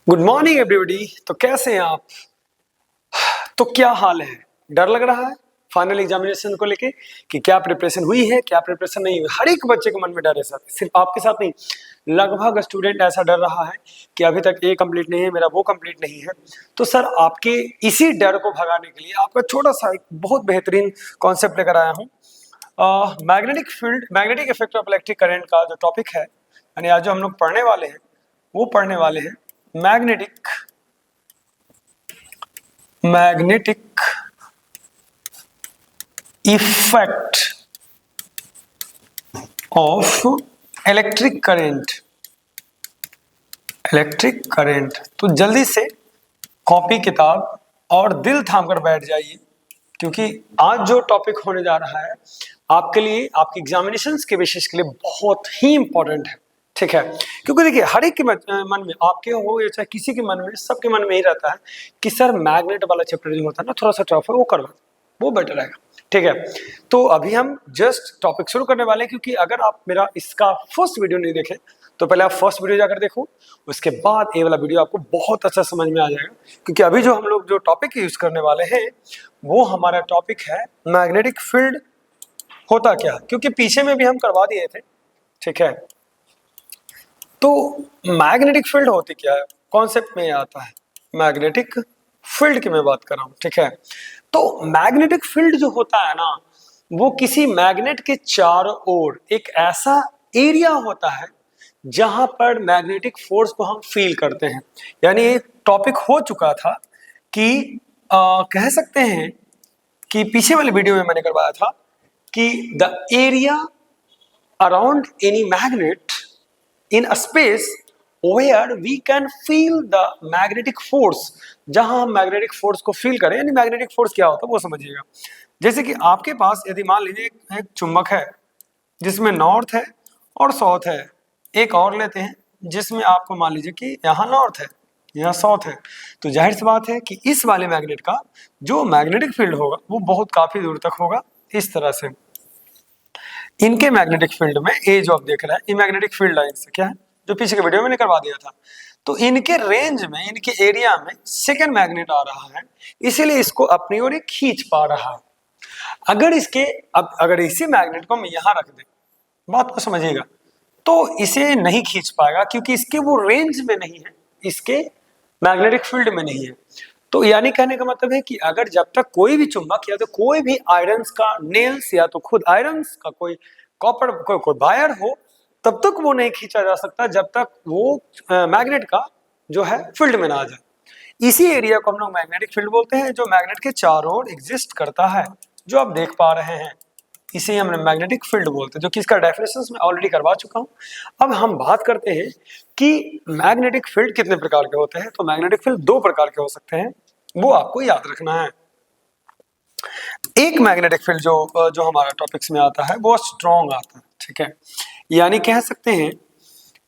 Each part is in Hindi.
Good morning everybody. तो कैसे हैं आप? तो क्या हाल है? डर लग रहा है फाइनल एग्जामिनेशन को लेके कि क्या प्रिपरेशन हुई है, क्या प्रिपरेशन नहीं हुई? हर एक बच्चे के मन में डर है सर, सिर्फ आपके साथ नहीं, लगभग स्टूडेंट ऐसा डर रहा है कि अभी तक ये कंप्लीट नहीं है, मेरा वो कंप्लीट नहीं है। तो सर आपके इसी डर को भगाने के लिए आपका छोटा सा एक बहुत बेहतरीन कॉन्सेप्ट लेकर आया हूँ। Magnetic field, magnetic effect of electric current का जो टॉपिक है, यानी आज जो हम लोग पढ़ने वाले हैं वो पढ़ने वाले हैं magnetic effect of electric current. तो जल्दी से कॉपी किताब और दिल थाम कर बैठ जाइए, क्योंकि आज जो टॉपिक होने जा रहा है आपके लिए, आपके एग्जामिनेशंस के बेसिस के लिए बहुत ही इंपॉर्टेंट है। ठीक है, क्योंकि देखिए हर एक के मन में, आपके हो या चाहे किसी के मन में, सबके मन में ही रहता है कि सर मैग्नेट वाला चैप्टर जो होता है ना, थोड़ा सा टफ है, वो करवा, वो बेटर रहेगा। ठीक है, तो अभी हम जस्ट टॉपिक शुरू करने वाले हैं, क्योंकि अगर आप मेरा इसका फर्स्ट वीडियो नहीं देखे तो पहले आप फर्स्ट वीडियो जाकर देखो, उसके बाद ये वाला वीडियो आपको बहुत अच्छा समझ में आ जाएगा। क्योंकि अभी जो हम लोग जो टॉपिक यूज करने वाले हैं वो हमारा टॉपिक है मैग्नेटिक फील्ड होता क्या, क्योंकि पीछे में भी हम करवा दिए थे। ठीक है, तो मैग्नेटिक फील्ड होती क्या है, कॉन्सेप्ट में आता है मैग्नेटिक फील्ड की मैं बात कर रहा हूं। ठीक है, तो मैग्नेटिक फील्ड जो होता है ना, वो किसी मैग्नेट के चारों ओर एक ऐसा एरिया होता है जहां पर मैग्नेटिक फोर्स को हम फील करते हैं। यानी एक टॉपिक हो चुका था कि कह सकते हैं कि पीछे वाले वीडियो में मैंने करवाया था कि the area around any magnet in a space where we can feel the magnetic force, जहां हम मैग्नेटिक फोर्स को फील करें। यानी मैग्नेटिक फोर्स क्या होता है वो समझिएगा। जैसे कि आपके पास यदि मान लीजिए एक चुंबक है जिसमें नॉर्थ है और साउथ है, एक और लेते हैं जिसमें आपको मान लीजिए कि यहाँ नॉर्थ है, यहाँ साउथ है, तो जाहिर सी बात है कि इस वाले मैग्नेट का जो मैग्नेटिक फील्ड होगा वो बहुत काफी दूर तक होगा। इस तरह से इनके मैग्नेटिक फील्ड में, ये जो आप देख रहे हैं ये मैग्नेटिक फील्ड लाइन से क्या है, जो पीछे के वीडियो में मैंने करवा दिया था। तो इनके रेंज में, इनके एरिया में सेकंड मैग्नेट आ रहा है, इसीलिए इसको अपनी ओर खींच पा रहा है। अगर इसके, अब अगर इसी मैग्नेट को हम यहां रख दें, बात को समझिएगा, तो इसे नहीं खींच पाएगा, क्योंकि इसके वो रेंज में नहीं है, इसके मैग्नेटिक फील्ड में नहीं है। तो यानी कहने का मतलब है कि अगर जब तक कोई भी चुंबक या तो कोई भी आयरन्स का नेल्स या तो खुद आयरन्स का कोई कॉपर कोई वायर हो, तब तक वो नहीं खींचा जा सकता जब तक वो मैग्नेट का जो है फील्ड में ना आ जाए। इसी एरिया को हम लोग मैग्नेटिक फील्ड बोलते हैं, जो मैग्नेट के चारों ओर एग्जिस्ट करता है, जो आप देख पा रहे हैं, इसे हम मैग्नेटिक फील्ड बोलते हैं, जो कि इसका डेफिनेशन मैं ऑलरेडी करवा चुका हूं। अब हम बात करते हैं कि मैग्नेटिक फील्ड कितने प्रकार के होते हैं। तो मैग्नेटिक फील्ड दो प्रकार के हो सकते हैं, वो आपको याद रखना है। एक मैग्नेटिक फील्ड जो हमारा टॉपिक्स में आता है वो स्ट्रॉन्ग आता है। ठीक है, यानी कह सकते हैं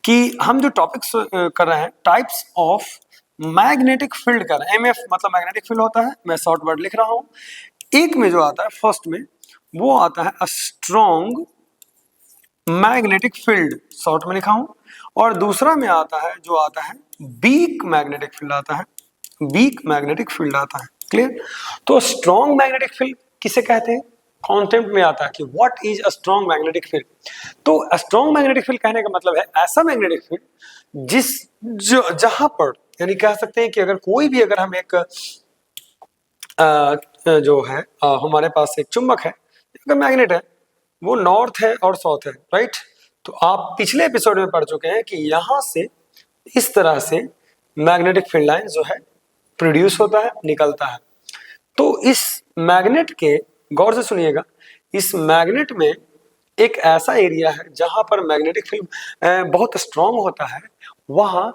कि हम जो टॉपिक्स कर रहे हैं, टाइप्स ऑफ मैग्नेटिक फील्ड कर रहे हैं। एमएफ मतलब मैग्नेटिक फील्ड होता है, मैं शॉर्ट वर्ड लिख रहा हूं। एक में जो आता है फर्स्ट में, वो आता है स्ट्रॉन्ग मैग्नेटिक फील्ड, शॉर्ट में लिखा हूं। और दूसरा में आता है, जो आता है वीक मैग्नेटिक फील्ड आता है, वीक मैग्नेटिक फील्ड आता है। क्लियर? तो स्ट्रॉन्ग मैग्नेटिक फील्ड किसे कहते हैं, कॉन्सेप्ट में आता है कि what is a strong magnetic field. तो स्ट्रॉन्ग मैग्नेटिक फील्ड कहने का मतलब है ऐसा मैग्नेटिक फील्ड जहां पर, यानी कह सकते हैं कि अगर कोई भी, अगर हम एक जो है हमारे पास एक चुंबक है, अगर मैग्नेट है, वो नॉर्थ है और साउथ है, राइट। तो आप पिछले एपिसोड में पढ़ चुके हैं कि यहां से इस तरह से मैग्नेटिक फील्ड लाइन जो है प्रोड्यूस होता है, निकलता है। तो इस मैग्नेट के, गौर से सुनिएगा, इस मैग्नेट में एक ऐसा एरिया है जहां पर मैग्नेटिक फील्ड बहुत स्ट्रॉन्ग होता है, वहां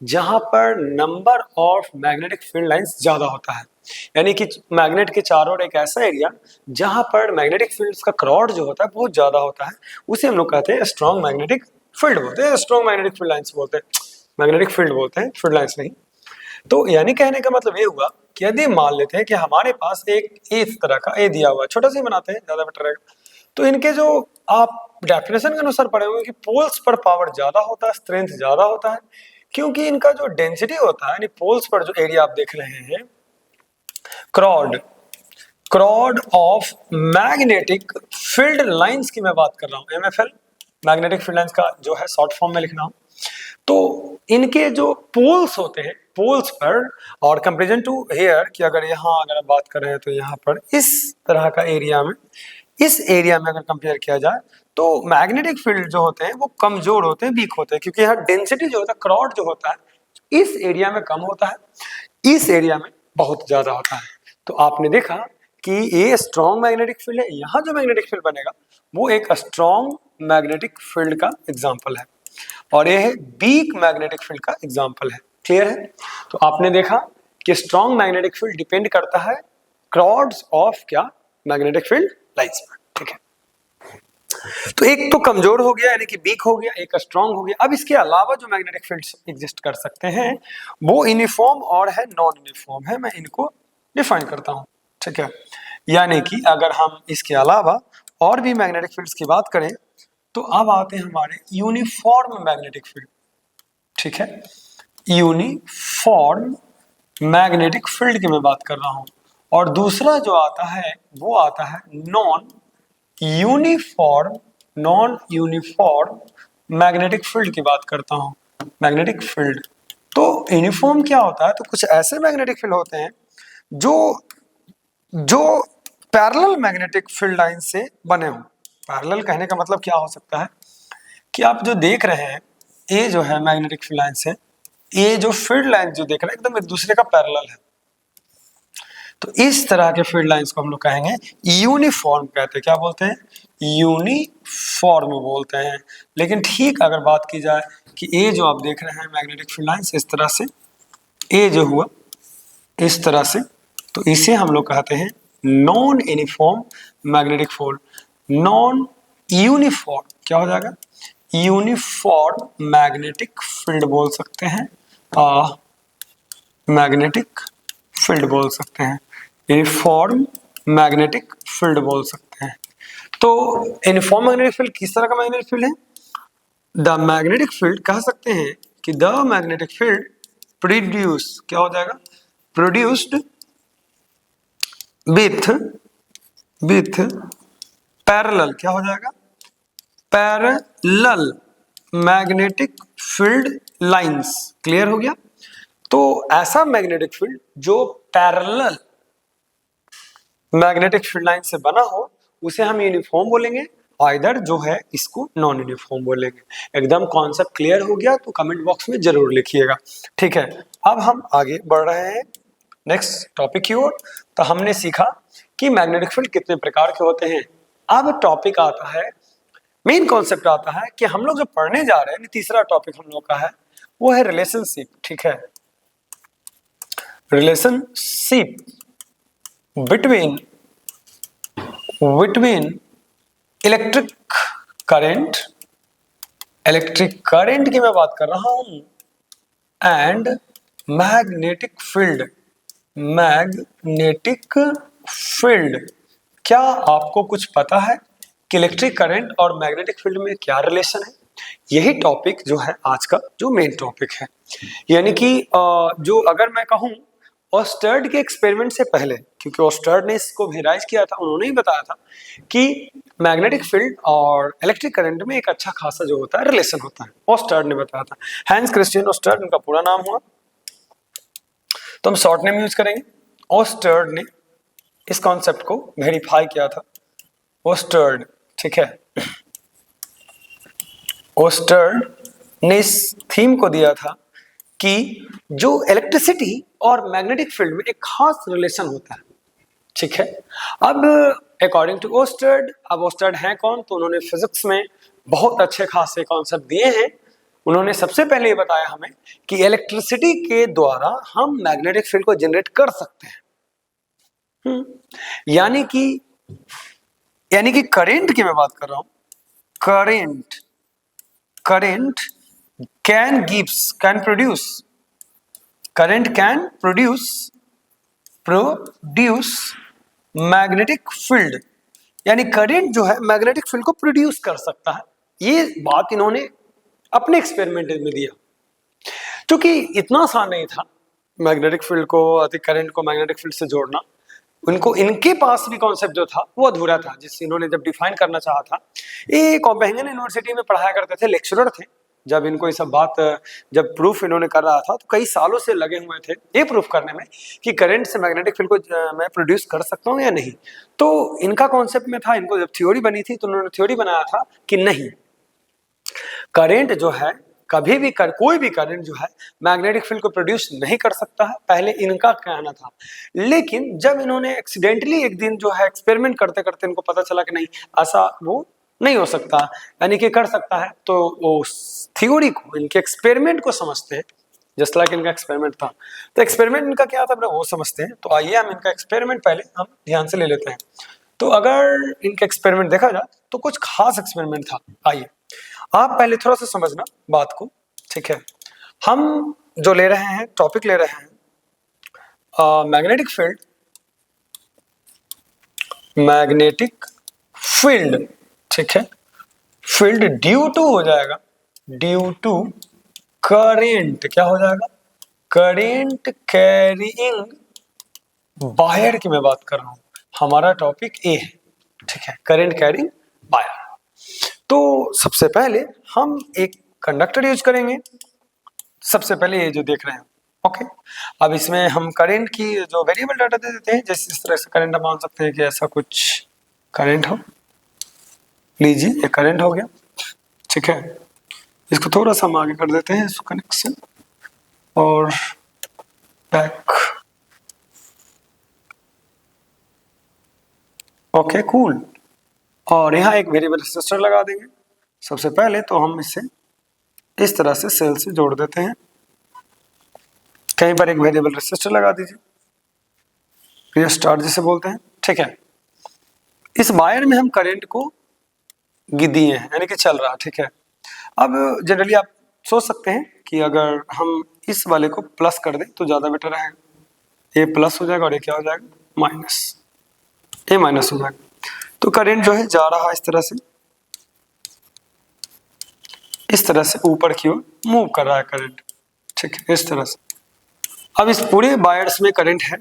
जहां पर number of magnetic field lines ज्यादा होता है। यानी कि मैग्नेट के चारों ओर एक ऐसा एरिया जहां पर मैग्नेटिक फील्ड्स का क्रॉड जो होता है बहुत ज्यादा होता है, उसे हम लोग कहते हैं स्ट्रॉन्ग मैग्नेटिक फील्ड बोलते हैं, स्ट्रॉन्ग मैग्नेटिक फील्ड लाइंस बोलते हैं, मैग्नेटिक फील्ड बोलते हैं, फील्ड लाइंस नहीं। तो यानी कहने का मतलब ये हुआ कि यदि मान लेते हैं कि हमारे पास एक इस तरह का ए दिया हुआ है, छोटा सा ही बनाते हैं, ज्यादा बेटर रहेगा। तो इनके जो आप डेफिनेशन के अनुसार पढ़े होंगे कि पोल्स पर पावर ज्यादा होता है, स्ट्रेंथ ज्यादा होता है, क्योंकि इनका जो डेंसिटी होता है, यानी पोल्स पर जो एरिया आप देख रहे हैं, crowd of magnetic field lines की मैं बात कर रहा हूं, MFL, मैग्नेटिक फील्ड लाइंस का जो है शॉर्ट फॉर्म में लिख रहा हूं। तो इनके जो पोल्स होते हैं, पोल्स पर, और कंपेरिजन टू हेयर कि अगर यहाँ अगर आप बात कर रहे हैं तो यहाँ पर इस तरह का एरिया में, इस एरिया में अगर कंपेयर किया जाए तो मैग्नेटिक फील्ड जो होते हैं वो कमजोर होते हैं, वीक होते हैं, क्योंकि यहाँ डेंसिटी जो होता है, क्रॉड जो होता है इस एरिया में कम होता है, इस एरिया में बहुत ज्यादा होता है। तो आपने देखा कि ये स्ट्रॉन्ग मैग्नेटिक फील्ड है, यहाँ जो मैग्नेटिक फील्ड बनेगा वो एक स्ट्रॉन्ग मैग्नेटिक फील्ड का एग्जाम्पल है, और ये है वीक मैग्नेटिक फील्ड का एग्जाम्पल है। क्लियर है? तो आपने देखा कि स्ट्रॉन्ग मैग्नेटिक फील्ड डिपेंड करता है क्रॉड्स ऑफ क्या, मैग्नेटिक फील्ड लाइंस पर। ठीक है, तो एक तो कमजोर हो गया यानी कि वीक हो गया, एक स्ट्रॉन्ग हो गया। अब इसके अलावा जो मैग्नेटिक फील्ड्स एग्जिस्ट कर सकते हैं वो यूनिफॉर्म और है नॉन यूनिफॉर्म है, मैं इनको डिफाइन करता हूं। ठीक है, यानी कि अगर हम इसके अलावा और भी मैग्नेटिक फील्ड्स की बात करें तो अब आते हैं हमारे यूनिफॉर्म मैग्नेटिक फील्ड। ठीक है, यूनिफॉर्म मैग्नेटिक फील्ड की मैं बात कर रहा हूं, और दूसरा जो आता है वो आता है नॉन यूनिफॉर्म मैग्नेटिक फील्ड की बात करता हूं। मैग्नेटिक फील्ड तो यूनिफॉर्म क्या होता है, तो कुछ ऐसे मैग्नेटिक फील्ड होते हैं जो पैरेलल मैग्नेटिक फील्ड लाइन से बने हों। पैरेलल कहने का मतलब क्या हो सकता है कि आप जो देख रहे हैं, ये जो है मैग्नेटिक फील्ड लाइन से, ये जो फील्ड लाइन जो देख रहे हैं एकदम एक दूसरे का पैरेलल है। तो इस तरह के फील्ड लाइंस को हम लोग कहेंगे यूनिफॉर्म कहते हैं। क्या बोलते हैं? यूनिफॉर्म बोलते हैं। लेकिन ठीक अगर बात की जाए कि ये जो आप देख रहे हैं मैग्नेटिक फील्ड लाइंस इस तरह से, ये जो हुआ इस तरह से, तो इसे हम लोग कहते हैं non uniform magnetic field. Non uniform क्या हो जाएगा? यूनिफॉर्म मैग्नेटिक फील्ड बोल सकते हैं, मैग्नेटिक फील्ड बोल सकते हैं, यूनिफॉर्म मैग्नेटिक फील्ड बोल सकते हैं। तो यूनिफॉर्म मैग्नेटिक फील्ड किस तरह का मैग्नेटिक फील्ड है? द मैग्नेटिक फील्ड कह सकते हैं कि द मैग्नेटिक फील्ड प्रोड्यूस, क्या हो जाएगा? प्रोड्यूस्ड विथ पैरेलल, क्या हो जाएगा? Parallel magnetic field lines. Clear हो गया? तो ऐसा मैग्नेटिक फील्ड जो पैरेलल मैग्नेटिक फील्ड लाइन से बना हो उसे हम यूनिफॉर्म बोलेंगे, और इधर जो है इसको नॉन यूनिफॉर्म बोलेंगे। एकदम कॉन्सेप्ट क्लियर हो गया तो कमेंट बॉक्स में जरूर लिखिएगा। ठीक है, अब हम आगे बढ़ रहे हैं नेक्स्ट टॉपिक की ओर। तो हमने सीखा कि मैग्नेटिक फील्ड कितने प्रकार के होते हैं। अब टॉपिक आता है, मेन कॉन्सेप्ट आता है कि हम लोग जो पढ़ने जा रहे हैं, तीसरा टॉपिक हम लोग का है वो है रिलेशनशिप। ठीक है, रिलेशनशिप बिटवीन इलेक्ट्रिक करंट की मैं बात कर रहा हूं, एंड मैग्नेटिक फील्ड। क्या आपको कुछ पता है कि इलेक्ट्रिक करंट और मैग्नेटिक फील्ड में क्या रिलेशन है? यही टॉपिक जो है आज का जो मेन टॉपिक है। यानी कि जो अगर मैं कहूं ऑस्टर्ड के एक्सपेरिमेंट से पहले, क्योंकि ऑस्टर्ड ने इसको रियलाइज किया था, उन्होंने ही बताया था कि मैग्नेटिक फील्ड और इलेक्ट्रिक करंट में एक अच्छा खासा जो होता है रिलेशन होता है। ऑस्टर्ड ने बताया था, हैंस क्रिश्चियन ऑस्टर्ड उनका पूरा नाम हुआ, तो हम शॉर्ट नेम यूज करेंगे। ऑस्टर्ड ने इस कॉन्सेप्ट को वेरीफाई किया था, ऑस्टर्ड। ठीक है, ऑस्टर्ड ने इस थीम को दिया था कि जो इलेक्ट्रिसिटी और मैग्नेटिक फील्ड में एक खास रिलेशन होता है। ठीक है, अब अकॉर्डिंग टू ऑस्टर्ड, अब ऑस्टर्ड हैं कौन? तो उन्होंने फिजिक्स में बहुत अच्छे खासे कॉन्सेप्ट दिए हैं। उन्होंने सबसे पहले ये बताया हमें कि इलेक्ट्रिसिटी के द्वारा हम मैग्नेटिक फील्ड को जनरेट कर सकते हैं। यानी कि करंट की मैं बात कर रहा हूं, current can produce magnetic field, यानी करंट जो है मैग्नेटिक फील्ड को प्रोड्यूस कर सकता है। ये बात इन्होंने अपने एक्सपेरिमेंट में दिया। क्योंकि इतना आसान नहीं था मैग्नेटिक फील्ड को, अधिक करंट को मैग्नेटिक फील्ड से जोड़ना। उनको, इनके पास भी कॉन्सेप्ट जो था वो अधूरा था, जिससे इन्होंने जब डिफाइन करना चाहा था। ये कोपेनहेगन यूनिवर्सिटी में पढ़ाया करते थे, लेक्चरर थे। जब इनको ये सब बात, जब प्रूफ इन्होंने कर रहा था तो कई सालों से लगे हुए थे ये प्रूफ करने में कि करंट से मैग्नेटिक फील्ड को मैं प्रोड्यूस कर सकता हूँ या नहीं। तो इनका कॉन्सेप्ट में था, इनको जब थ्योरी बनी थी तो उन्होंने थ्योरी बनाया था कि नहीं, करंट जो है कभी भी कोई भी करंट जो है मैग्नेटिक फील्ड को प्रोड्यूस नहीं कर सकता है, पहले इनका कहना था। लेकिन जब इन्होंने एक्सीडेंटली एक दिन जो है एक्सपेरिमेंट करते करते इनको पता चला कि नहीं, ऐसा वो नहीं हो सकता, यानी कि कर सकता है, तो वो थ्योरी को, इनके एक्सपेरिमेंट को समझते हैं, जस्ट लाइक इनका एक्सपेरिमेंट था। तो एक्सपेरिमेंट इनका क्या था वो समझते हैं। तो आइए हम इनका एक्सपेरिमेंट पहले हम ध्यान से ले लेते हैं। तो अगर इनका एक्सपेरिमेंट देखा जाए तो कुछ खास एक्सपेरिमेंट था। आइए आप पहले थोड़ा सा समझना बात को, ठीक है। हम जो ले रहे हैं, टॉपिक ले रहे हैं मैग्नेटिक फील्ड, मैग्नेटिक फील्ड, ठीक है। फील्ड ड्यू टू हो जाएगा, ड्यू टू करेंट, क्या हो जाएगा, करेंट कैरिंग वायर की मैं बात कर रहा हूं। हमारा टॉपिक ए है, ठीक है, करेंट कैरिंग वायर। तो सबसे पहले हम एक कंडक्टर यूज करेंगे, सबसे पहले ये जो देख रहे हैं, ओके। अब इसमें हम करंट की जो वेरिएबल डाटा दे देते हैं, जैसे इस तरह से करंट हम मान सकते हैं कि ऐसा कुछ करंट हो, लीजिए ये करंट हो गया, ठीक है। इसको थोड़ा सा हम आगे कर देते हैं, इसको कनेक्शन और बैक, ओके कूल। और यहाँ एक वेरिएबल रेजिस्टर लगा देंगे। सबसे पहले तो हम इसे इस तरह से सेल से जोड़ देते हैं, कहीं पर एक वेरिएबल रेजिस्टर लगा दीजिए, फिर स्टार्ट जिसे बोलते हैं, ठीक है। इस वायर में हम करंट को दिए हैं, यानी कि चल रहा है, ठीक है। अब जनरली आप सोच सकते हैं कि अगर हम इस वाले को प्लस कर दें तो ज्यादा बेटर रहेगा, ये प्लस हो जाएगा और ये क्या हो जाएगा, माइनस, ये माइनस हो जाएगा। तो करंट जो है जा रहा है इस तरह से ऊपर की ओर मूव कर रहा है करंट, ठीक है, इस तरह से। अब इस पूरे वायर्स में करंट है,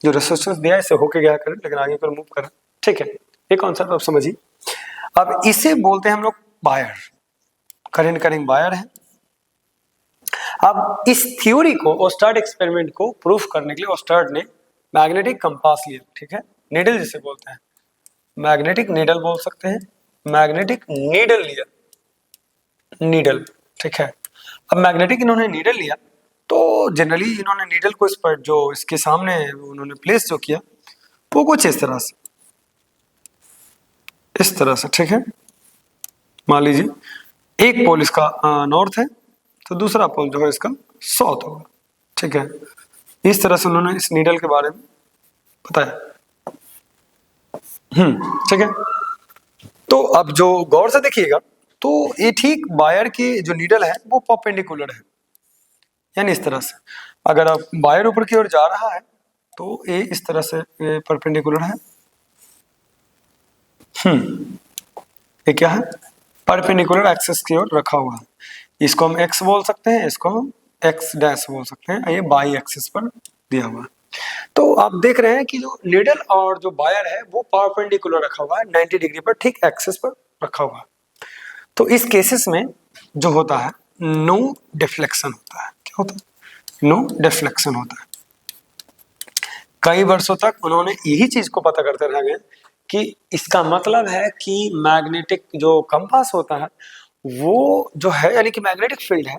जो रेजिस्टेंस दिया है इसे होके गया करंट, लेकिन आगे पर मूव कर रहा है, ठीक है। ये कॉन्सेप्ट आप समझिए। अब इसे बोलते हैं हम लोग वायर, करंट कैरिंग वायर है। अब इस थ्योरी को, ओस्टर्ड एक्सपेरिमेंट को प्रूफ करने के लिए ओस्टर्ड ने मैग्नेटिक कंपास लिया, ठीक है, नीडल जिसे बोलते हैं, मैग्नेटिक नीडल बोल सकते हैं, मैग्नेटिक नीडल लिया, नीडल, ठीक है। अब मैग्नेटिक इन्होंने नीडल लिया, तो जनरली इन्होंने नीडल को इस पर जो इसके सामने उन्होंने प्लेस जो किया वो कुछ इस तरह से, इस तरह से, ठीक है। मान लीजिए एक पोल इसका नॉर्थ है तो दूसरा पोल जो है इसका साउथ होगा, ठीक है। इस तरह से उन्होंने इस नीडल के बारे में बताया, ठीक है। तो अब जो गौर से देखिएगा तो ये ठीक वायर की जो नीडल है वो परपेंडिकुलर है, यानी इस तरह से अगर आप वायर ऊपर की ओर जा रहा है तो ये इस तरह से परपेंडिकुलर है, ये क्या है, परपेंडिकुलर एक्सिस की ओर रखा हुआ है। इसको हम एक्स बोल सकते हैं, इसको हम एक्स डैश बोल सकते हैं, ये बाई एक्सिस पर दिया हुआ है। तो आप देख रहे हैं कि जो नीडल और जो वायर है वो परपेंडिकुलर रखा हुआ है, 90 डिग्री पर, ठीक एक्सिस पर रखा हुआ है। तो इस केसेस में जो होता है नो डिफ्लेक्शन होता है, क्या होता है, नो डिफ्लेक्शन होता है। कई वर्षों तक उन्होंने यही चीज को पता करते रह गए कि इसका मतलब है कि मैग्नेटिक जो कंपास होता है वो जो है, यानी कि मैग्नेटिक फील्ड है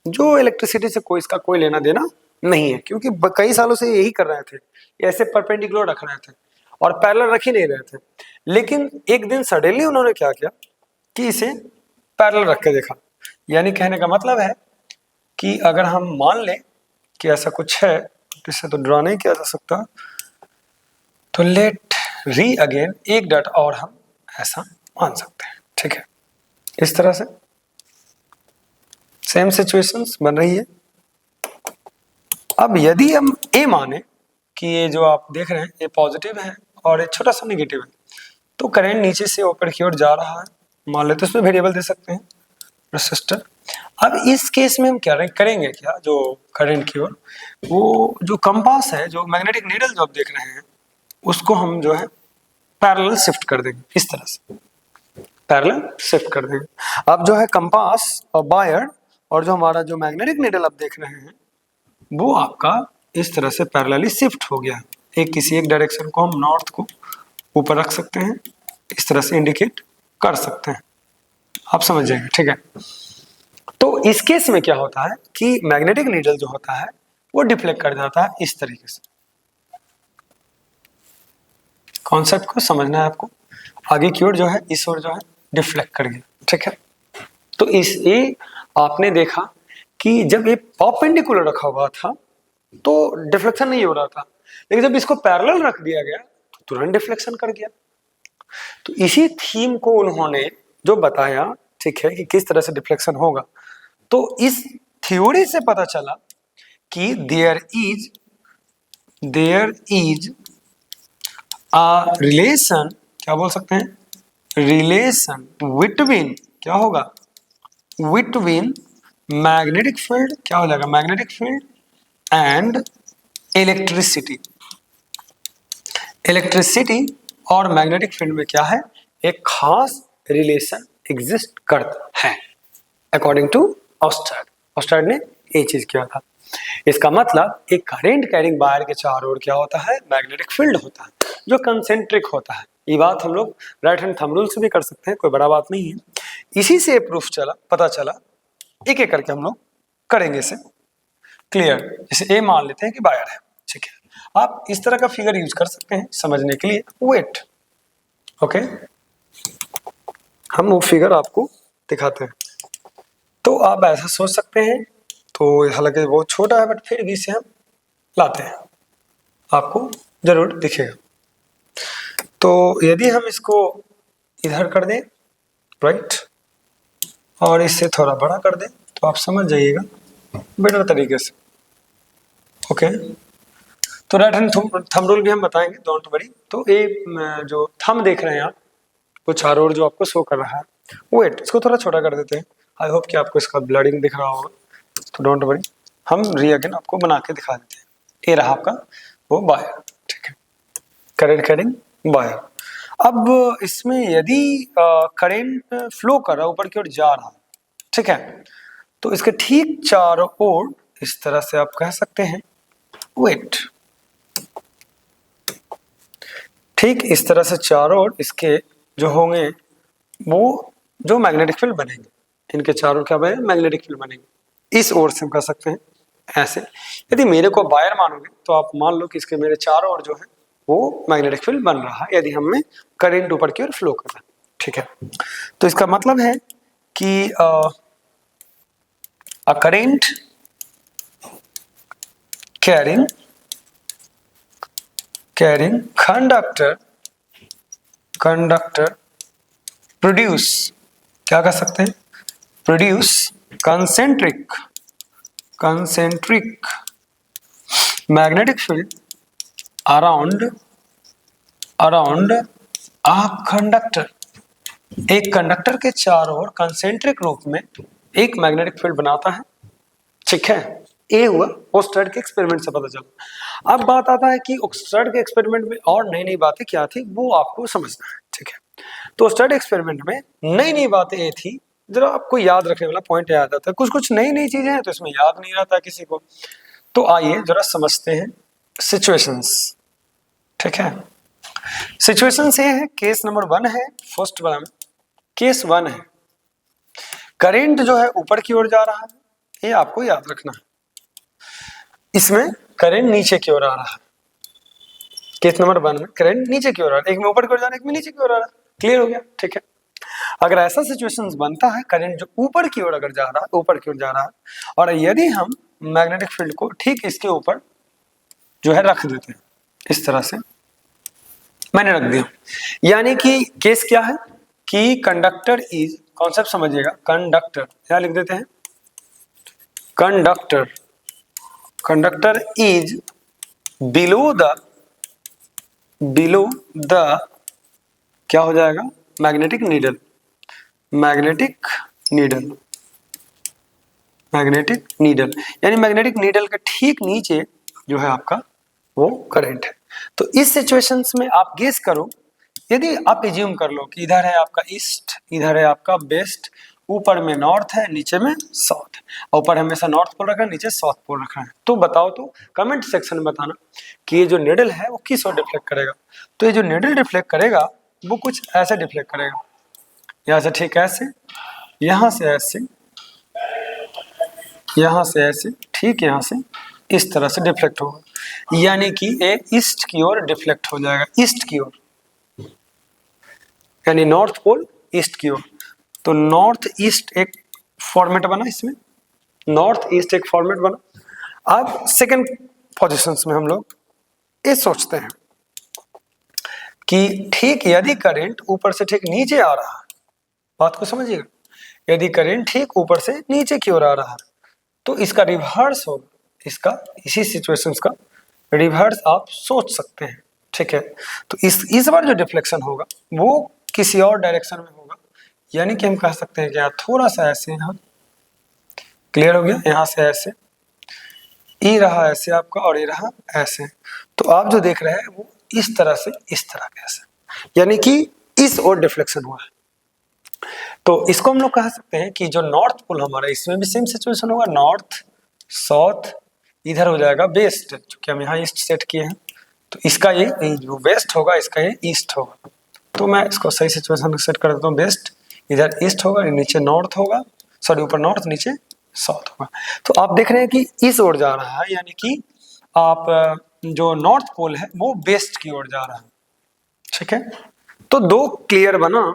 जो इलेक्ट्रिसिटी से कोई इसका कोई लेना देना नहीं है, क्योंकि कई सालों से यही कर रहे थे, ऐसे परपेंडिकुलर रख रहे थे और पैरेलल रख ही नहीं रहे थे। लेकिन एक दिन सडनली उन्होंने क्या किया कि इसे पैरेलल रख के देखा, यानी कहने का मतलब है कि अगर हम मान लें कि ऐसा कुछ है, जिससे तो ड्रॉ नहीं किया जा सकता, तो लेट री अगेन एक डॉट और हम ऐसा मान सकते हैं, ठीक है। इस तरह से सेम सिचुएशंस बन रही है। अब यदि हम ए माने कि ये जो आप देख रहे हैं ये पॉजिटिव है और ये छोटा सा नेगेटिव है, तो करंट नीचे से ऊपर की ओर जा रहा है, मान लेते तो इसमें वेरिएबल दे सकते हैं रेसिस्टर, अब इस केस में हम क्या करेंगे, क्या जो करंट की ओर, वो जो कंपास है, जो मैग्नेटिक नीडल जो आप देख रहे हैं, उसको हम जो है पैरेलल शिफ्ट कर देंगे, इस तरह से पैरेलल शिफ्ट कर देंगे। अब जो है कंपास और बायर और जो हमारा जो मैग्नेटिक नीडल आप देख रहे हैं, वो आपका इस तरह से पैरेलली शिफ्ट हो गया। एक किसी एक डायरेक्शन को हम नॉर्थ को ऊपर रख सकते हैं, इस तरह से इंडिकेट कर सकते हैं, आप समझ जाएंगे, ठीक है। तो इस केस में क्या होता है कि मैग्नेटिक नीडल जो होता है वो डिफ्लेक्ट कर जाता है इस तरीके से। कॉन्सेप्ट को समझना है आपको, आगे की ओर जो है इस ओर जो है डिफ्लेक्ट कर गया, ठीक है। तो इस ये आपने देखा कि जब ये परपेंडिकुलर रखा हुआ था तो डिफ्लेक्शन नहीं हो रहा था, लेकिन जब इसको पैरेलल रख दिया गया तो तुरंत डिफ्लेक्शन कर गया। तो इसी थीम को उन्होंने जो बताया, ठीक है, कि किस तरह से डिफ्लेक्शन होगा, तो इस थ्योरी से पता चला कि देयर इज अ रिलेशन, क्या बोल सकते हैं, रिलेशन बिटवीन, क्या होगा, बिटवीन मैग्नेटिक फील्ड, क्या हो जाएगा, magnetic field and electricity. Electricity और मैग्नेटिक फील्ड में क्या है, एक खास रिलेशन एग्जिस्ट करता है अकॉर्डिंग टू ऑस्टर्ड। ऑस्टर्ड ने ये चीज किया था। इसका मतलब एक करंट कैरिंग वायर के चारों ओर क्या होता है, मैग्नेटिक फील्ड होता है जो कंसेंट्रिक होता है। ये बात हम लोग राइट हैंड थंब रूल से भी कर सकते हैं, कोई बड़ा बात नहीं है। इसी से प्रूफ चला, पता चला, एक एक करके हम लोग करेंगे इसे क्लियर। जैसे ए मान लेते हैं कि वायर है, ठीक है, आप इस तरह का फिगर यूज कर सकते हैं समझने के लिए। वेट, ओके, हम वो फिगर आपको दिखाते हैं। तो आप ऐसा सोच सकते हैं, तो हालांकि बहुत छोटा है बट फिर भी इसे हम लाते हैं, आपको जरूर दिखेगा। तो यदि हम इसको इधर कर दें, राइट, और इससे थोड़ा बड़ा कर दें, तो आप समझ जाइएगा बेटर तरीके से, ओके। तो राइट हैंड थंब रूल भी हम बताएंगे, डोंट वरी। तो ये जो थंब देख रहे हैं आप, वो चारों ओर जो आपको शो कर रहा है, वेट, इसको थोड़ा छोटा कर देते हैं। आई होप कि आपको इसका ब्लडिंग दिख रहा होगा, तो डोंट वरी, हम रीअगेन आपको बना के दिखा देते हैं। ये रहा आपका वो वायर, ठीक है, करंट कैरिंग वायर। अब इसमें यदि करंट फ्लो कर रहा है, ऊपर की ओर जा रहा है, ठीक है, तो इसके ठीक चारों ओर इस तरह से आप कह सकते हैं, वेट, ठीक इस तरह से चारों ओर इसके जो होंगे वो जो मैग्नेटिक फील्ड बनेंगे, इनके चारों क्या बने, मैग्नेटिक फील्ड बनेंगे। इस ओर से हम कह सकते हैं ऐसे। यदि मेरे को वायर मानोगे तो आप मान लो कि इसके मेरे चारों ओर जो है वो मैग्नेटिक फील्ड बन रहा है, यदि हमें करंट ऊपर की ओर फ्लो कर रहा है, ठीक है। तो इसका मतलब है कि a current carrying conductor produce, क्या कर सकते हैं, produce concentric magnetic field around a conductor. एक कंडक्टर के चारों ओर कंसेंट्रिक रूप में एक मैग्नेटिक फील्ड बनाता है, ठीक है। ये हुआ ओस्टर्ड के एक्सपेरिमेंट से पता चला। अब बात आता है कि ओस्टर्ड के एक्सपेरिमेंट में और नई नई बातें क्या थी, वो आपको समझना है, ठीक है। तो ओस्टर्ड एक्सपेरिमेंट में नई नई बातें ये थी, जरा आपको याद रखने वाला पॉइंट याद आता है। कुछ कुछ नई नई चीजें हैं तो इसमें याद नहीं रहता किसी को। तो आइए जरा समझते हैं सिचुएशंस, ठीक है। सिचुएशंस ये है, केस नंबर 1 है, फर्स्ट वन, केस 1 है, करंट जो है ऊपर की ओर जा रहा है, ये आपको याद रखना है। इसमें करंट नीचे की ओर आ रहा है, केस नंबर 1 में करंट नीचे की ओर आ रहा है, एक में ऊपर की ओर जा रहा है, एक में नीचे की ओर आ रहा है, क्लियर हो गया, ठीक है। अगर ऐसा सिचुएशंस बनता है, करंट जो ऊपर की ओर अगर जा रहा है, ऊपर की ओर जा रहा है, और यदि हम मैग्नेटिक फील्ड को ठीक इसके ऊपर जो है रख देते हैं, इस तरह से मैंने रख दिया, यानी कि केस क्या है कि कंडक्टर इज, कॉन्सेप्ट समझिएगा, कंडक्टर क्या लिख देते हैं, कंडक्टर इज बिलो द क्या हो जाएगा, मैग्नेटिक नीडल मैग्नेटिक नीडल, यानी मैग्नेटिक नीडल के ठीक नीचे जो है आपका वो करंट है। तो इस सिचुएशंस में आप गेस करो, यदि आप एज्यूम कर लो कि इधर है आपका ईस्ट, इधर है आपका वेस्ट, ऊपर में नॉर्थ है, नीचे में साउथ है, ऊपर हमेशा नॉर्थ पोल रखा है, नीचे साउथ पोल रखा है, तो बताओ तो कमेंट सेक्शन में बताना कि ये जो निडल है वो किस ओर डिफ्लेक्ट करेगा। तो ये जो निडल डिफ्लेक्ट करेगा वो कुछ ऐसे डिफ्लेक्ट करेगा, यहाँ से ठीक ऐसे, यहाँ से ऐसे, यहाँ से ऐसे, ठीक यहाँ से इस तरह से डिफ्लेक्ट होगा, यानी कि ये ईस्ट की ओर डिफ्लेक्ट हो जाएगा, ईस्ट की ओर, यानी नॉर्थ पोल ईस्ट की ओर। तो नॉर्थ ईस्ट एक फॉर्मेट बना, इसमें नॉर्थ ईस्ट एक फॉर्मेट बना। अब सेकंड पोजीशंस में हम लोग ये सोचते हैं कि ठीक यदि करंट ऊपर से ठीक नीचे आ रहा है, बात को समझिएगा, यदि करंट ठीक ऊपर से नीचे की ओर आ रहा है तो इसका रिवर्स होगा, इसका इसी सिचुएशंस का रिवर्स आप सोच सकते हैं, ठीक है। तो इस बार जो डिफ्लेक्शन होगा वो किसी और डायरेक्शन में होगा, यानी कि हम कह सकते हैं कि थोड़ा सा ऐसे, यहाँ क्लियर हो गया, यहाँ से ऐसे, ई रहा ऐसे आपका और ये रहा ऐसे, तो आप जो देख रहे हैं वो इस तरह से इस तरह कैसे, यानी कि इस ओर डिफ्लेक्शन हुआ है। तो इसको हम लोग कह सकते हैं कि जो नॉर्थ पोल हमारा, इसमें भी सेम सिचुएशन होगा, नॉर्थ साउथ, इधर हो जाएगा वेस्ट, क्योंकि हम यहाँ ईस्ट सेट किए हैं, तो इसका ये जो वेस्ट होगा इसका ये ईस्ट होगा। तो मैं इसको सही सिचुएशन सेट कर देता हूँ, वेस्ट इधर ईस्ट होगा, नीचे नॉर्थ होगा, सॉरी ऊपर नॉर्थ नीचे साउथ होगा। तो आप देख रहे हैं कि इस ओर जा रहा है, यानी कि आप जो नॉर्थ पोल है वो वेस्ट की ओर जा रहा है, ठीक है। तो दो क्लियर बना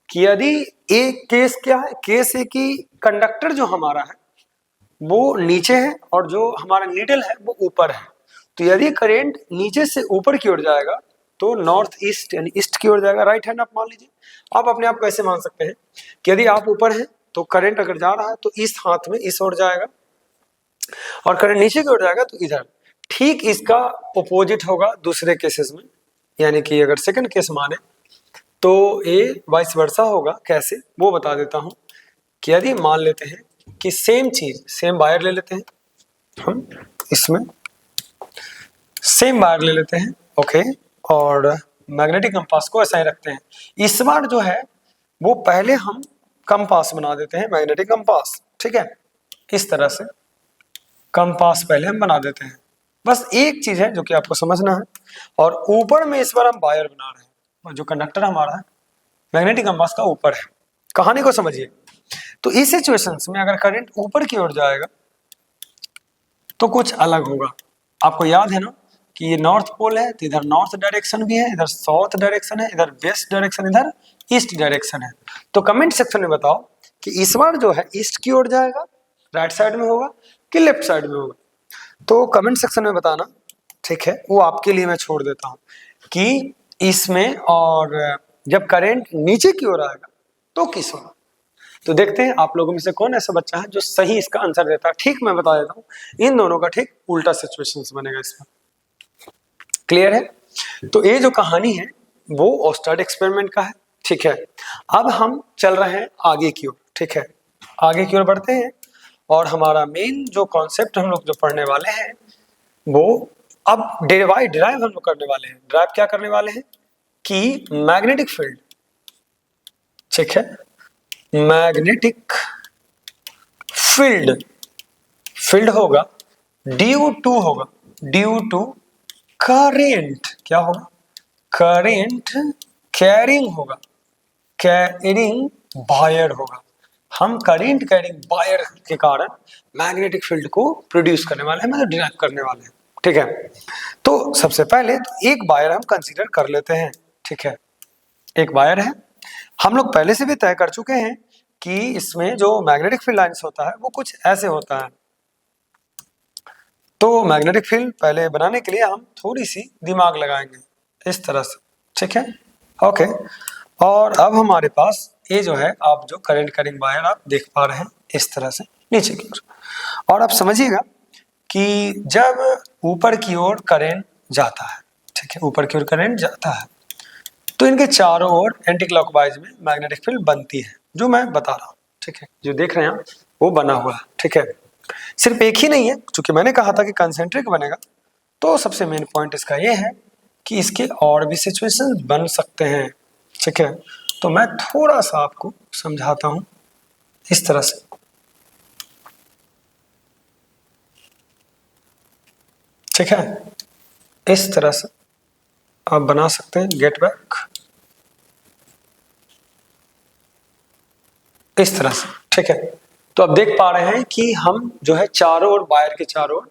कि यदि एक केस क्या है, केस है कि कंडक्टर जो हमारा है वो नीचे है और जो हमारा नीडल है वो ऊपर है। तो यदि करंट नीचे से ऊपर की ओर जाएगा तो नॉर्थ ईस्ट यानी ईस्ट की ओर जाएगा, राइट हैंड आप मान लीजिए। आप अपने आप को ऐसे मान सकते हैं कि यदि आप ऊपर हैं तो करंट अगर जा रहा है तो इस हाथ में इस ओर जाएगा, और करंट नीचे की ओर जाएगा तो इधर। ठीक इसका अपोजिट होगा दूसरे केसेस में, यानी कि अगर सेकंड केस माने तो ये वाइस वर्सा होगा। कैसे वो बता देता हूं कि यदि मान लेते हैं कि सेम चीज, सेम वायर ले लेते हैं हम, इसमें सेम वायर ले लेते हैं, ओके, और मैग्नेटिक कंपास को ऐसा ही रखते हैं। इस बार जो है वो पहले हम कंपास बना देते हैं, मैग्नेटिक कंपास, ठीक है, इस तरह से कंपास पहले हम बना देते हैं। बस एक चीज है जो कि आपको समझना है, और ऊपर में इस बार हम वायर बना रहे हैं, और जो कंडक्टर हमारा है मैग्नेटिक कंपास का ऊपर है। कहानी को समझिए, तो इस सिचुएशंस में अगर करंट ऊपर की ओर जाएगा तो कुछ अलग होगा। आपको याद है ना कि ये नॉर्थ पोल है, तो इधर नॉर्थ डायरेक्शन भी है, इधर साउथ डायरेक्शन है, इधर वेस्ट डायरेक्शन, इधर ईस्ट डायरेक्शन है। तो कमेंट सेक्शन में बताओ कि इस बार जो है ईस्ट की ओर जाएगा, राइट साइड में होगा कि लेफ्ट साइड में होगा। तो कमेंट सेक्शन में बताना, ठीक है, वो आपके लिए मैं छोड़ देता हूँ कि इसमें, और जब करंट नीचे की ओर आएगा तो किस होगा। तो देखते हैं आप लोगों में से कौन ऐसा बच्चा है जो सही इसका आंसर देता है। ठीक मैं बता देता हूँ, इन दोनों का ठीक उल्टा सिचुएशंस बनेगा इसमें। क्लियर है? तो ये जो कहानी है वो ओस्टर्ड एक्सपेरिमेंट का है, ठीक है। अब हम चल रहे हैं आगे की ओर, ठीक है, आगे की ओर बढ़ते हैं, और हमारा मेन जो कॉन्सेप्ट हम लोग जो पढ़ने वाले हैं वो अब डिराइव हम लोग करने वाले हैं। डिराइव क्या करने वाले हैं कि मैग्नेटिक फील्ड, ठीक है, मैग्नेटिक फील्ड, फील्ड होगा ड्यू टू, होगा ड्यू टू करेंट, क्या होगा, करेंट कैरिंग होगा, कैरिंग वायर होगा। हम करेंट कैरिंग वायर के कारण मैग्नेटिक फील्ड को प्रोड्यूस करने वाले हैं, मतलब डिराइव करने वाले हैं, ठीक है। तो सबसे पहले तो एक वायर हम कंसीडर कर लेते हैं, ठीक है, एक वायर है। हम लोग पहले से भी तय कर चुके हैं कि इसमें जो मैग्नेटिक फील्ड लाइंस होता है वो कुछ ऐसे होता है। तो मैग्नेटिक फील्ड पहले बनाने के लिए हम थोड़ी सी दिमाग लगाएंगे इस तरह से, ठीक है, ओके। और अब हमारे पास ये जो है, आप जो करंट कैरिंग वायर आप देख पा रहे हैं इस तरह से नीचे की ओर, और आप समझिएगा कि जब ऊपर की ओर करंट जाता है, ठीक है, ऊपर की ओर करंट जाता है तो इनके चारों ओर एंटी क्लॉकवाइज में मैग्नेटिक फील्ड बनती है, जो मैं बता रहा हूँ, ठीक है, जो देख रहे हैं वो बना हुआ है, ठीक है। सिर्फ एक ही नहीं है, क्योंकि मैंने कहा था कि कंसेंट्रिक बनेगा, तो सबसे मेन पॉइंट इसका ये है कि इसके और भी सिचुएशन बन सकते हैं। ठीक है, तो मैं थोड़ा सा आपको समझाता हूं इस तरह से। ठीक है, इस तरह से आप बना सकते हैं गेट बैक, इस तरह से। ठीक है, तो आप देख पा रहे हैं कि हम जो है चारों ओर, वायर के चारों ओर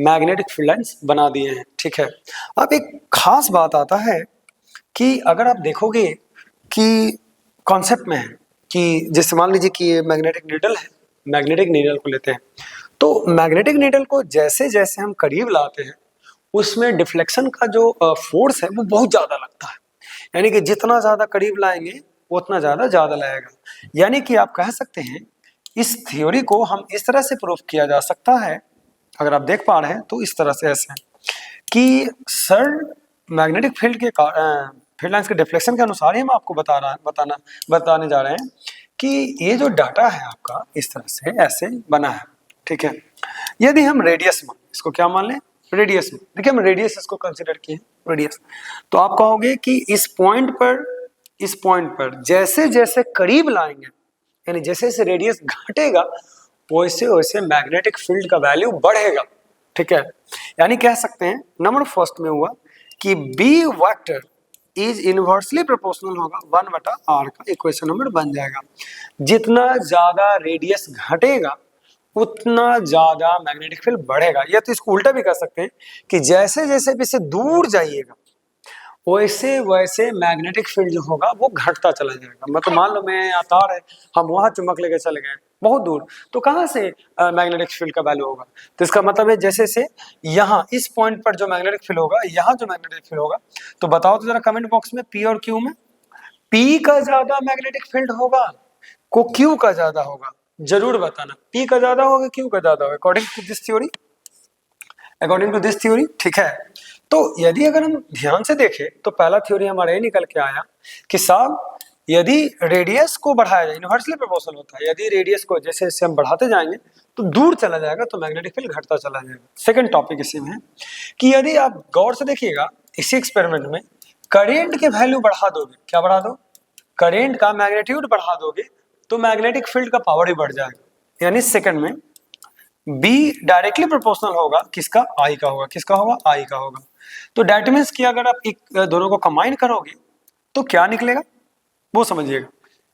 मैग्नेटिक फील्ड लाइंस बना दिए हैं। ठीक है, अब एक खास बात आता है कि अगर आप देखोगे कि कॉन्सेप्ट में है कि जैसे मान लीजिए कि ये मैग्नेटिक नीडल है, मैग्नेटिक नीडल को लेते हैं, तो मैग्नेटिक नीडल को जैसे जैसे हम करीब लाते हैं उसमें डिफ्लेक्शन का जो फोर्स है वो बहुत ज्यादा लगता है। यानी कि जितना ज्यादा करीब लाएंगे उतना ज्यादा लगेगा। यानी कि आप कह सकते हैं इस थ्योरी को हम इस तरह से प्रूफ किया जा सकता है, अगर आप देख पा रहे हैं तो इस तरह से ऐसे कि सर मैग्नेटिक फील्ड के फील्ड लाइंस के डिफ्लेक्शन के अनुसार ही हम आपको बताने जा रहे हैं कि ये जो डाटा है आपका इस तरह से ऐसे बना है। ठीक है, यदि हम रेडियस मान, इसको क्या मान लें, रेडियस में, देखिए हम रेडियस इसको कंसिडर किए रेडियस, तो आप कहोगे कि इस पॉइंट पर जैसे जैसे करीब लाएंगे, यानी जैसे जैसे रेडियस घटेगा वैसे वैसे मैग्नेटिक फील्ड का वैल्यू बढ़ेगा। ठीक है, यानी कह सकते हैं नंबर फर्स्ट में हुआ कि B vector is inversely proportional होगा 1/r का, इक्वेशन नंबर बन जाएगा। जितना ज्यादा रेडियस घटेगा उतना ज्यादा मैग्नेटिक फील्ड बढ़ेगा। या तो इसको उल्टा भी कर सकते हैं कि जैसे जैसे भी से दूर जाइएगा वैसे वैसे मैग्नेटिक फील्ड जो होगा वो घटता चला जाएगा। मतलब मान लो मैं यहाँ तार है, हम वहां चुंबक लेके चले गए बहुत दूर, तो कहाँ से मैग्नेटिक फील्ड का वैल्यू होगा, तो इसका मतलब है जैसे से यहाँ इस पॉइंट पर जो मैग्नेटिक फील्ड होगा, यहाँ जो मैग्नेटिक फील्ड होगा, तो बताओ तो जरा कमेंट बॉक्स में पी और क्यू में पी का ज्यादा मैग्नेटिक फील्ड होगा को क्यू का ज्यादा होगा, जरूर बताना। पी का ज्यादा होगा क्यू का ज्यादा होगा अकॉर्डिंग टू दिस थ्योरी। ठीक है, तो यदि अगर हम ध्यान से देखें तो पहला थ्योरी हमारा ये निकल के आया कि साहब यदि रेडियस को बढ़ाया जाए, इनवर्सली प्रोपोर्शनल होता है, यदि रेडियस को जैसे जैसे हम बढ़ाते जाएंगे तो दूर चला जाएगा तो मैग्नेटिक फील्ड घटता चला जाएगा। सेकंड टॉपिक इसी में है कि यदि आप गौर से देखिएगा इसी एक्सपेरिमेंट में करेंट के वैल्यू बढ़ा दोगे, क्या बढ़ा दो, करेंट का मैग्नीट्यूड बढ़ा दोगे तो मैग्नेटिक फील्ड का पावर ही बढ़ जाएगा। यानी सेकंड में बी डायरेक्टली प्रोपोर्शनल होगा किसका, आई का होगा, किसका होगा, आई का होगा। तो दैट मीन्स कि अगर आप दोनों को कंबाइन करोगे तो क्या निकलेगा वो समझिएगा।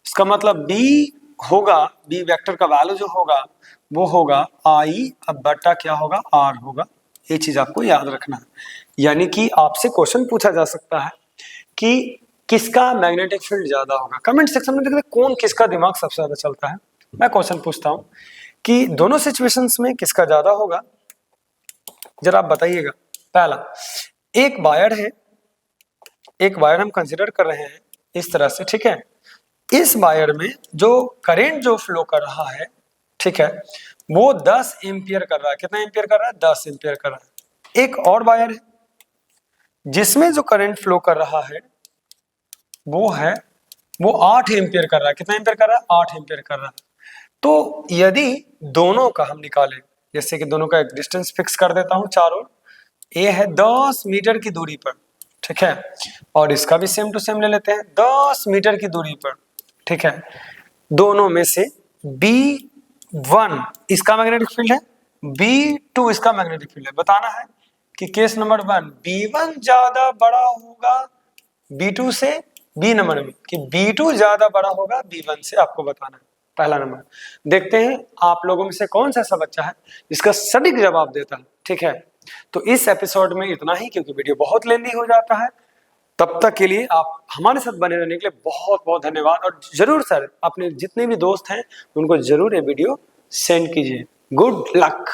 इसका मतलब बी होगा, बी वेक्टर का वैल्यू जो होगा वो होगा आई अब बटा क्या होगा, आर होगा। ये चीज आपको याद रखना है। यानी कि आपसे क्वेश्चन पूछा जा सकता है कि किसका मैग्नेटिक फील्ड ज्यादा होगा। कमेंट सेक्शन में देखते कौन किसका दिमाग सबसे ज्यादा चलता है। मैं क्वेश्चन पूछता हूं कि दोनों सिचुएशंस में किसका ज्यादा होगा, जरा आप बताइएगा। पहला, एक वायर है, एक वायर हम कंसिडर कर रहे हैं इस तरह से। ठीक है, इस वायर में जो करंट जो फ्लो कर रहा है, ठीक है, वो 10 एम्पियर कर रहा है। कितना एम्पियर कर रहा है, 10 एम्पियर कर रहा है। एक और वायर है जिसमें जो करंट फ्लो कर रहा है वो 8 एम्पियर कर रहा है। कितना एम्पियर कर रहा है, 8 एम्पियर कर रहा है। तो यदि दोनों का हम निकालें, जैसे कि दोनों का एक डिस्टेंस फिक्स कर देता हूं चारों, ये है 10 मीटर की दूरी पर, ठीक है, और इसका भी सेम टू सेम ले लेते हैं 10 मीटर की दूरी पर। ठीक है, दोनों में से B1 इसका मैग्नेटिक फील्ड है, B2 इसका मैग्नेटिक फील्ड है। बताना है कि केस नंबर 1 B1 ज्यादा बड़ा होगा B2 से, बी नंबर में कि B2 ज्यादा बड़ा होगा B1 से, आपको बताना है। पहला नंबर, देखते हैं आप लोगों में से कौन सा ऐसा बच्चा है जिसका सटीक जवाब देता है। ठीक है, तो इस एपिसोड में इतना ही, क्योंकि वीडियो बहुत लेंदी हो जाता है। तब तक के लिए आप हमारे साथ बने रहने के लिए बहुत बहुत धन्यवाद। और जरूर सर अपने जितने भी दोस्त हैं उनको जरूर ये वीडियो सेंड कीजिए। Good luck.